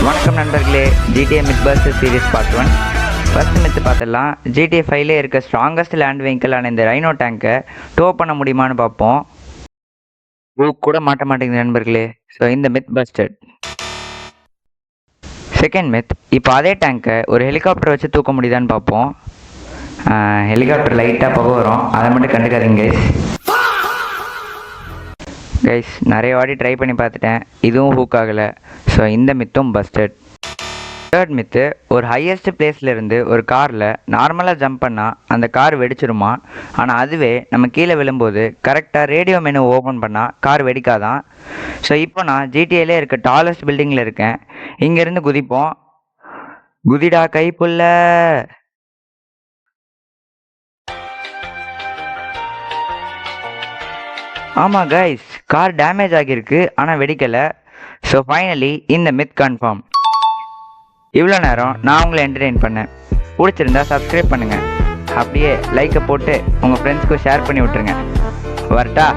வணக்கம் நண்பர்களே, GTA mythbuster series part 1 first myth பார்த்துடலாம். GTA 5லே இருக்க ஸ்ட்ராங்கஸ்ட் லேண்ட் வெஹிக்கிளான இந்த ரைனோ டேங்கை டோ பண்ண முடியுமான்னு பார்ப்போம். கூட மாட்ட மாட்டேங்குது நண்பர்களே. ஸோ இந்த மித் பஸ்டட். செகண்ட் மித், இப்போ அதே டேங்கை ஒரு ஹெலிகாப்டர் வச்சு தூக்க முடியுதான்னு பார்ப்போம். ஹெலிகாப்டர் லைட்டாக போக வரும், அதை மட்டும் கண்டுக்காதீங்க கைஸ். நிறைய வாட்டி ட்ரை பண்ணி பார்த்துட்டேன், இதுவும் ஹூக் ஆகலை. ஸோ இந்த மித்தும் பஸ்டட். தேர்ட் மித்து, ஒரு ஹையஸ்ட் பிளேஸ்லேருந்து ஒரு காரில் நார்மலாக ஜம்ப் பண்ணால் அந்த கார் வெடிச்சிருமா. ஆனால் அதுவே நம்ம கீழே விழும்போது கரெக்டாக ரேடியோ மெனு ஓப்பன் பண்ணால் கார் வெடிக்காதான். ஸோ இப்போ நான் ஜிடிஏலே இருக்க டாலஸ்ட் பில்டிங்கில் இருக்கேன். இங்கேருந்து குதிப்போம். குதிடா கைப்புள்ள. ஆமாம் கைஸ், கார் டேமேஜ் ஆகியிருக்கு ஆனால் வெடிக்கலை. ஸோ ஃபைனலி இந்த மித் கன்ஃபார்ம். இவ்வளோ நேரம் நான் உங்களை என்டர்டெயின் பண்ணேன். பிடிச்சிருந்தா சப்ஸ்கிரைப் பண்ணுங்கள், அப்படியே லைக்கை போட்டு உங்கள் ஃப்ரெண்ட்ஸ்க்கு ஷேர் பண்ணி விட்ருங்க. வரட்டா?